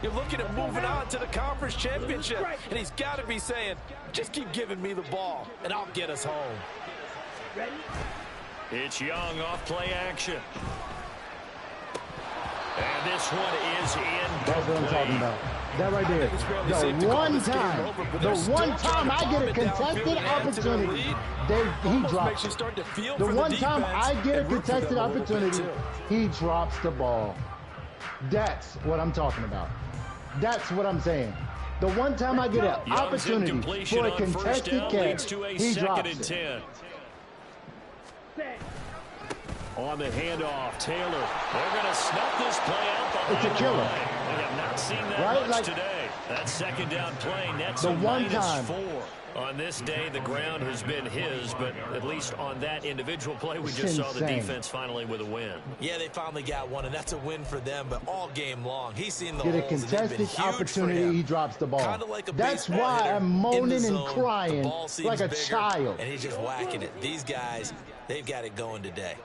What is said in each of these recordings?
You're looking at moving on to the conference championship, and he's got to be saying, just keep giving me the ball, and I'll get us home. It's Young off play action. And this one is incomplete. That's what I'm talking about. That right there. The one time I get a contested opportunity, he drops it. The one time I get a contested opportunity, he drops the ball. That's what I'm talking about. That's what I'm saying. The one time I get an opportunity for a contested catch, he drops it. On the handoff, Taylor. They're going to snuff this play out. It's a killer. We have not seen that much today. That second down play, nets a -4. On this day, the ground has been his, but at least on that individual play, we just saw the defense finally with a win. Yeah, they finally got one, and that's a win for them, but all game long, he's seen the get a holes, contested opportunity, he drops the ball. Like that's why I'm moaning and crying like a child. And he's just whacking it. These guys, they've got it going today.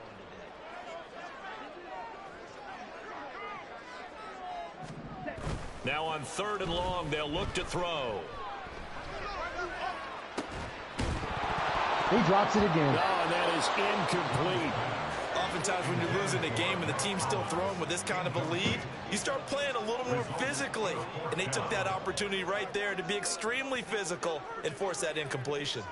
Now on 3rd and long, they'll look to throw. He drops it again. Oh, and that is incomplete. Oftentimes when you're losing a game and the team's still throwing with this kind of a lead, you start playing a little more physically. And they took that opportunity right there to be extremely physical and force that incompletion.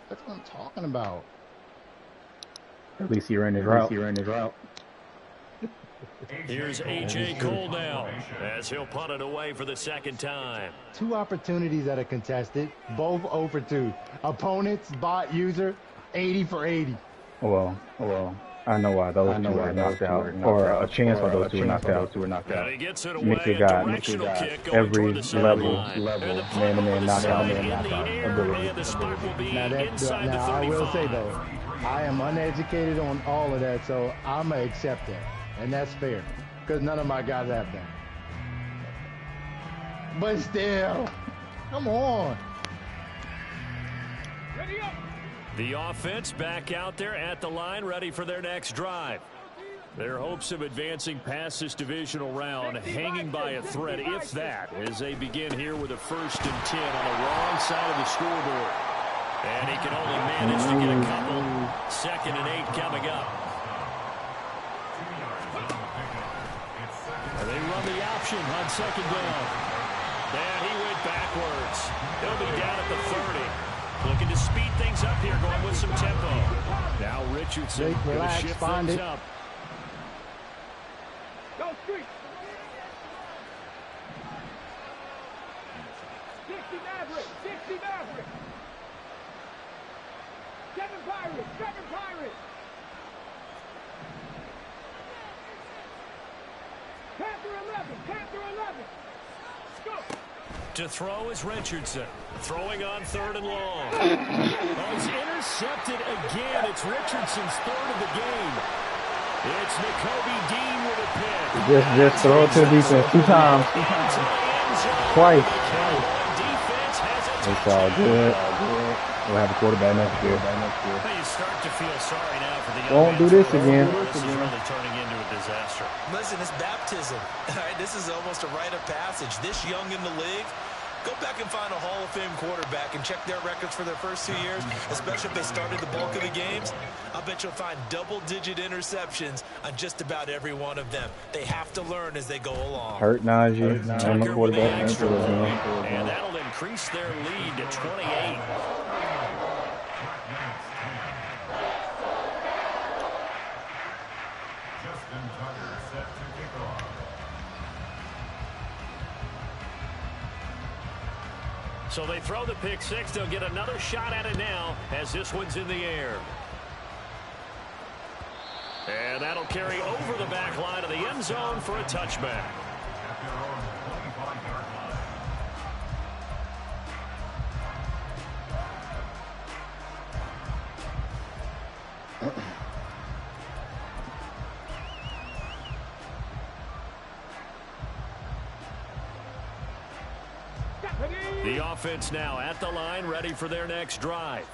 That's what I'm talking about. At least he ran his route. Here's A.J. Cole now as he'll punt it away for the second time. 2 opportunities that are contested, both 0 for 2. Opponents, bot user, 80 for 80. Well, I know why those two were knocked out, or a chance for those two were knocked out. Mickey got every level, man-to-man knockout, ability. Now I will say though, I am uneducated on all of that, so I'm gonna accept that, and that's fair, because none of my guys have that. But still, come on. Ready up. The offense back out there at the line, ready for their next drive. Their hopes of advancing past this divisional round hanging by a thread, if that, as they begin here with a 1st and 10 on the wrong side of the scoreboard. And he can only manage to get a couple. 2nd and 8 coming up. And they run the option on 2nd down. And he went backwards. He'll be down at the 30. Looking to speed things up here, going with some tempo. Now Richardson going to shift things up. Go street. 60 Maverick. 60 Maverick. 7 Pirates. 7 Pirates. Panther 11. Panther 11. Go. To throw is Richardson. Throwing on 3rd and long. Oh, he's intercepted again. It's Richardson's 3rd of the game. It's Nakobe Dean with a pick. Just throw it to the defense 2 times. Twice. It's all good. We'll have a quarterback next year. You start to feel sorry now for the young Won't do this again. This is really turning into a disaster. Listen, it's baptism. All right, this is almost a rite of passage. This young in the league, go back and find a Hall of Fame quarterback and check their records for their first 2 years, especially if they started the bulk of the games. I bet you'll find double-digit interceptions on just about every one of them. They have to learn as they go along. Hurt Najee. I'm a quarterback. And that'll increase their lead to 28. So they throw the pick 6. They'll get another shot at it now as this one's in the air. And that'll carry over the back line of the end zone for a touchback. The offense now at the line, ready for their next drive.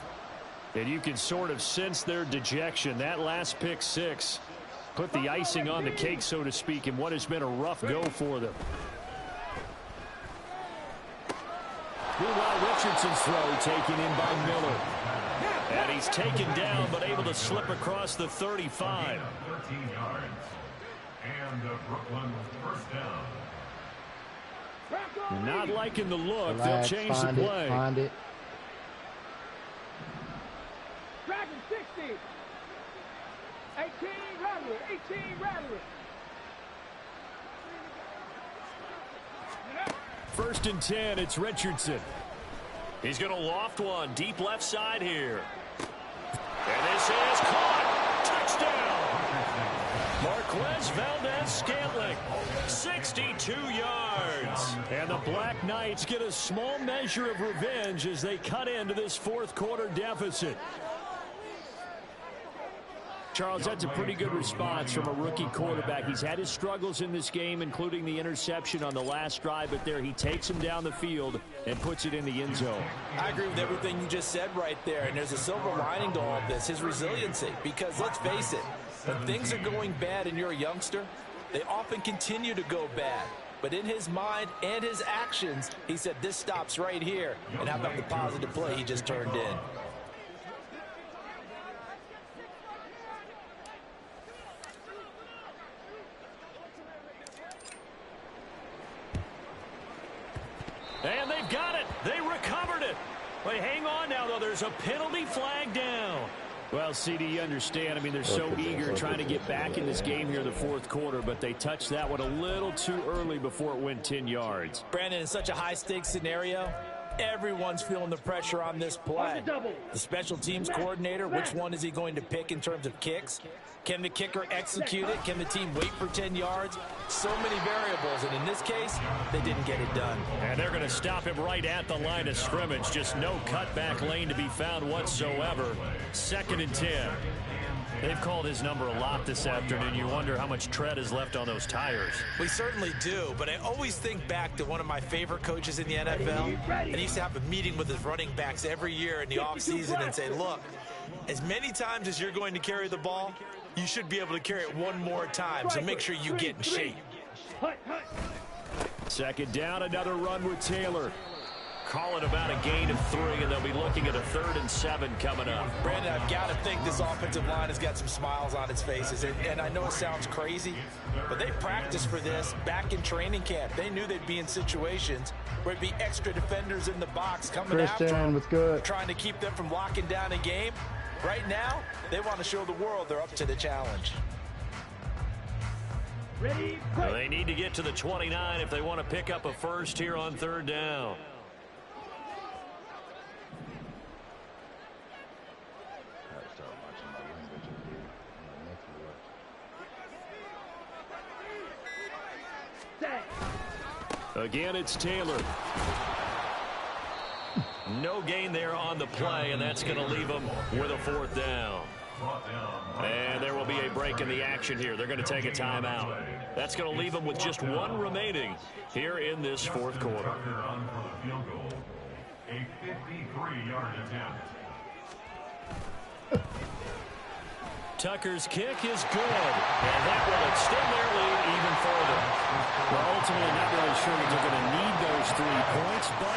And you can sort of sense their dejection. That last pick six put the icing on the cake, so to speak, in what has been a rough go for them. Meanwhile, Richardson's throw taken in by Miller. And he's taken down, but able to slip across the 35. 13 yards. And the Brooklyn first down. Not liking the look. Relax, they'll change the play. Find it. Dragon 60. 18 Rattler. 18 Rattler. First and 10, it's Richardson. He's going to loft one deep left side here. And this is caught. Touchdown. Marquez Valdez-Scantling, 62 yards. And the Black Knights get a small measure of revenge as they cut into this fourth quarter deficit. Charles, that's a pretty good response from a rookie quarterback. He's had his struggles in this game, including the interception on the last drive, but there he takes him down the field and puts it in the end zone. I agree with everything you just said right there, and there's a silver lining to all of this, his resiliency, because let's face it, when things are going bad and you're a youngster, they often continue to go bad. But in his mind and his actions, he said, this stops right here. And how about the positive play he just turned in? And they've got it. They recovered it. But hang on now, though. There's a penalty flag down. Well, CD, you understand. I mean, they're so eager trying to get back in this game here in the fourth quarter, but they touched that one a little too early before it went 10 yards. Brandon, in such a high-stakes scenario, everyone's feeling the pressure on this play. The special teams coordinator, which one is he going to pick in terms of kicks? Can the kicker execute it? Can the team wait for 10 yards? So many variables, and in this case, they didn't get it done. And they're going to stop him right at the line of scrimmage. Just no cutback lane to be found whatsoever. 2nd and 10. They've called his number a lot this afternoon. You wonder how much tread is left on those tires. We certainly do, but I always think back to one of my favorite coaches in the NFL. And he used to have a meeting with his running backs every year in the offseason and say, look, as many times as you're going to carry the ball, you should be able to carry it one more time, so make sure you get in shape. 2nd down, another run with Taylor. Call it about a gain of 3, and they'll be looking at a 3rd and 7 coming up. Brandon, I've got to think this offensive line has got some smiles on its faces. And I know it sounds crazy, but they practiced for this back in training camp. They knew they'd be in situations where it'd be extra defenders in the box coming after them, trying to keep them from locking down a game. Right now, they want to show the world they're up to the challenge. Ready, well, they need to get to the 29 if they want to pick up a first here on 3rd down. Again, it's Taylor. No gain there on the play, and that's going to leave them with a 4th down. And there will be a break in the action here. They're going to take a timeout. That's going to leave them with just 1 remaining here in this 4th quarter. A 53-yard attempt. Tucker's kick is good, and that will extend their lead even further. Well, ultimately, not really sure that they're going to need those 3 points, but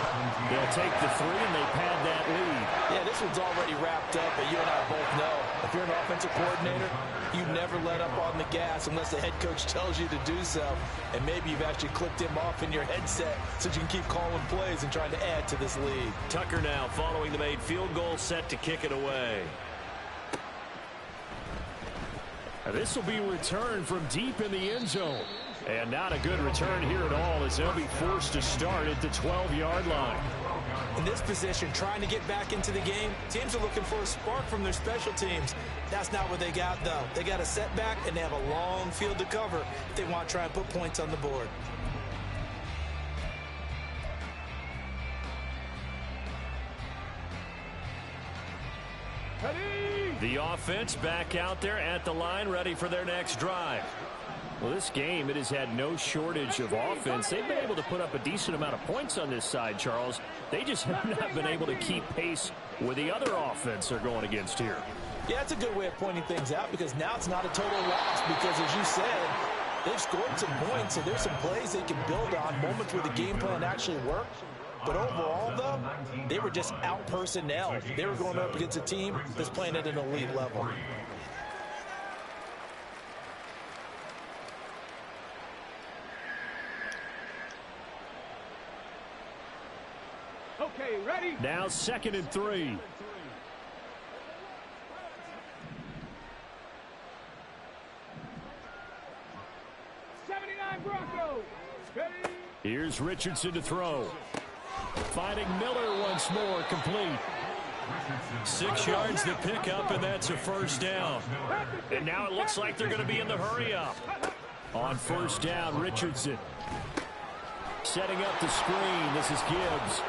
they'll take the 3 and they pad that lead. Yeah, this one's already wrapped up, but you and I both know if you're an offensive coordinator, you never let up on the gas unless the head coach tells you to do so. And maybe you've actually clicked him off in your headset so you can keep calling plays and trying to add to this lead. Tucker now following the made field goal, set to kick it away. This will be returned from deep in the end zone. And not a good return here at all as they'll be forced to start at the 12-yard line. In this position, trying to get back into the game, teams are looking for a spark from their special teams. That's not what they got, though. They got a setback, and they have a long field to cover if they want to try and put points on the board. The offense back out there at the line, ready for their next drive. Well, this game, it has had no shortage of offense. They've been able to put up a decent amount of points on this side, Charles. They just have not been able to keep pace with the other offense they're going against here. Yeah, that's a good way of pointing things out because now it's not a total loss because, as you said, they've scored some points, so there's some plays they can build on, moments where the game plan actually worked. But overall, though, they were just out-personnel. They were going up against a team that's playing at an elite level. Okay, ready? Now 2nd and 3. Here's Richardson to throw. Finding Miller once more, complete. 6 yards to pick up, and that's a first down. And now it looks like they're going to be in the hurry-up. On first down, Richardson. Setting up the screen. This is Gibbs.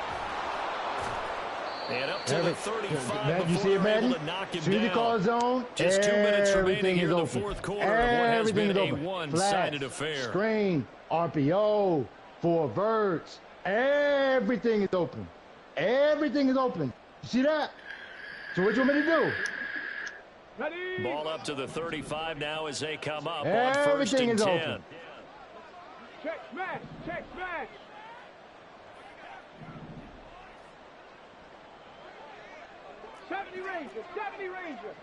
And up to the 35 you see it, Madden? See the call zone. Just 2 minutes remaining here in the fourth quarter of what has been a one-sided affair. Screen, RPO, 4 verts. Everything is open. Everything is open. You see that? So what you want me to do? Ready? Ball up to the 35 now as they come up on Everything 1st and 10. open. Check smash. Check smash. Ranger. 70 Ranger.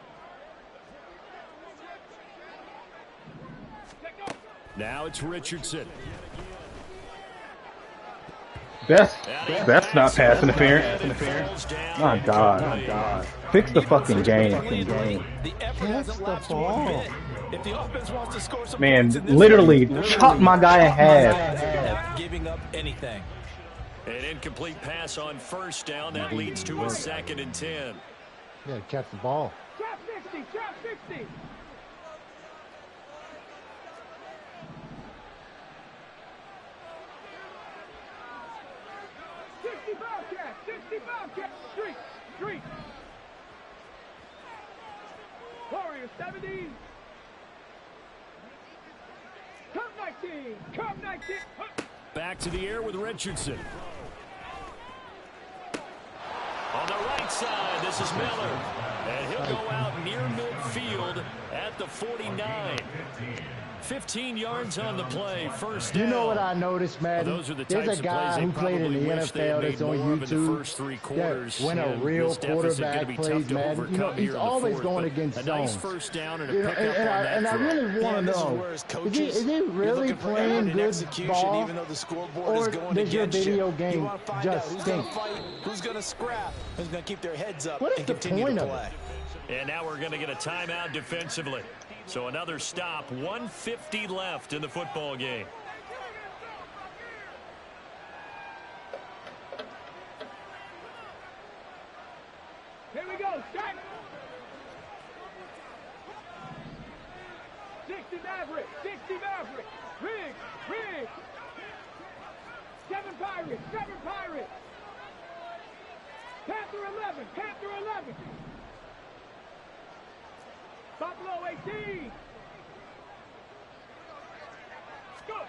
Now it's Richardson. That's not pass interference. My God. Fix the fucking game. Catch the ball. If the offense wants to score some Man, points in this literally game, chopped my guy in half. not giving up anything. An incomplete pass on first down. That leads to a 2nd and 10. Yeah, catch the ball. Trap 60. Trap 60. Street. Warriors 70. Come 19. Back to the air with Richardson. On the right side, this is Miller. And he'll go out near midfield at the 49. 15 yards on the play, first down. You know what I noticed, Madden? There's a guy who played in the NFL that's on YouTube that when a real quarterback plays Madden, you know, he's always going against zones. First down and, and I really want to know, is he really playing good ball, or does your video game just stink? Who's going to scrap? Who's going to keep their heads up and continue to play? And now we're going to get a timeout defensively. So another stop, 1:50 left in the football game. Here we go, start. 60 Maverick. Rig. 7 Pirates. Panther 11. Buffalo 18. Go.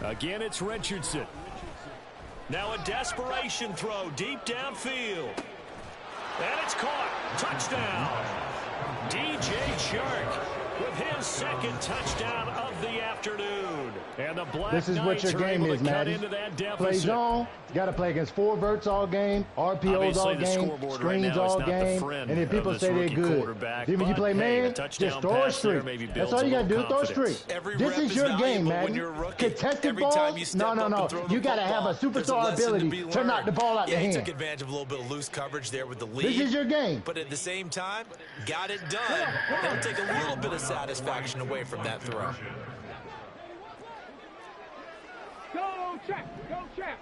Again, it's Richardson. Now a desperation throw deep downfield. And it's caught. Touchdown. DJ Chark with his 2nd touchdown of the afternoon. And the Black This is what your game is, man. Play zone. Got to play against 4 verts all game, RPOs all game, screens all game. And then people say they're good. Then when you play man, just throw a streak. That's all you got to do, throw a streak. This is your game, man. Contested balls? No. You got to have a superstar ability to knock the ball out the hand. He took advantage of a little bit of loose coverage there with the lead. This is your game. But at the same time, got it done. He'll take a little bit of satisfaction away from that throw. Go check.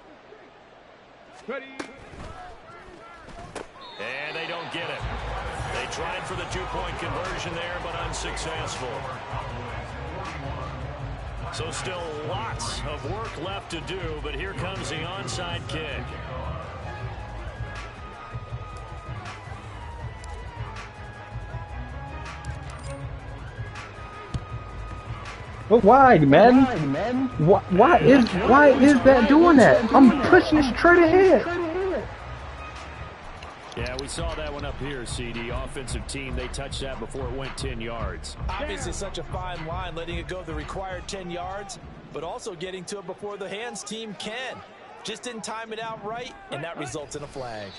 Ready. And they don't get it. They tried for the 2-point conversion there, but unsuccessful. So still lots of work left to do, but here comes the onside kick. But why, man? Why is that doing that? I'm pushing it straight ahead. Yeah, we saw that one up here, CD. Offensive team, they touched that before it went 10 yards. Obviously such a fine line, letting it go the required 10 yards, but also getting to it before the hands team can. Just didn't time it out right, and that results in a flag.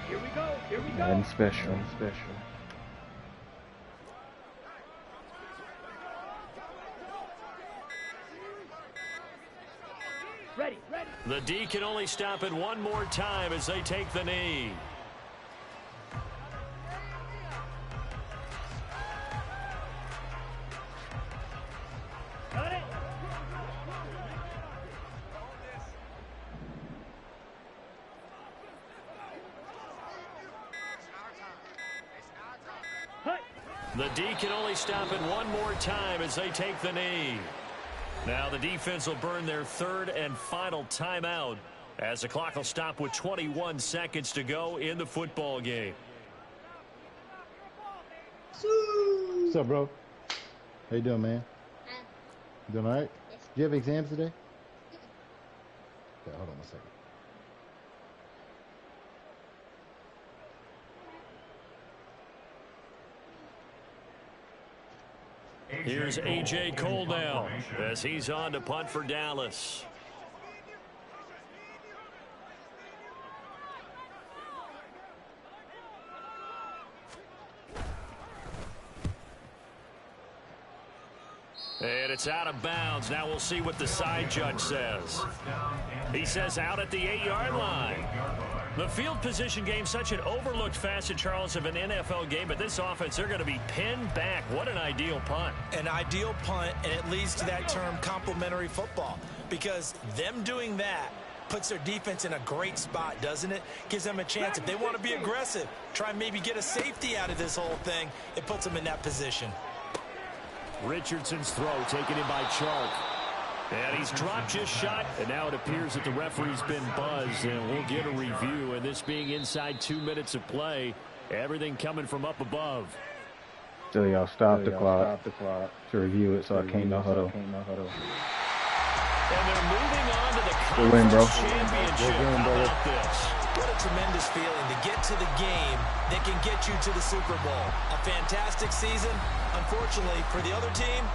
Here we go. Here we go. Nothing special. Ready, ready. The D can only stop it one more time as they take the knee. Got it. The D can only stop it one more time as they take the knee. Now the defense will burn their third and final timeout as the clock will stop with 21 seconds to go in the football game. What's up, bro? How you doing, man? Doing all right? Do you have exams today? Okay, hold on one second. Here's A.J. Cole now as he's on to punt for Dallas. And it's out of bounds. Now we'll see what the side judge says. He says out at the 8-yard line. The field position game, such an overlooked facet, Charles, of an NFL game, but this offense, they're going to be pinned back. What an ideal punt. An ideal punt, and it leads to that term complementary football, because them doing that puts their defense in a great spot, doesn't it? Gives them a chance. If they want to be aggressive, try and maybe get a safety out of this whole thing, it puts them in that position. Richardson's throw taken in by Chark. And he's dropped just shot, and now it appears that the referee's been buzzed, and we'll get a review. And this being inside 2 minutes of play, everything coming from up above. So y'all stop the clock to review it so I can't no huddle. And they're moving on to the win, bro. conference championship. How about this? What a tremendous feeling to get to the game that can get you to the Super Bowl. A fantastic season. Unfortunately, for the other team,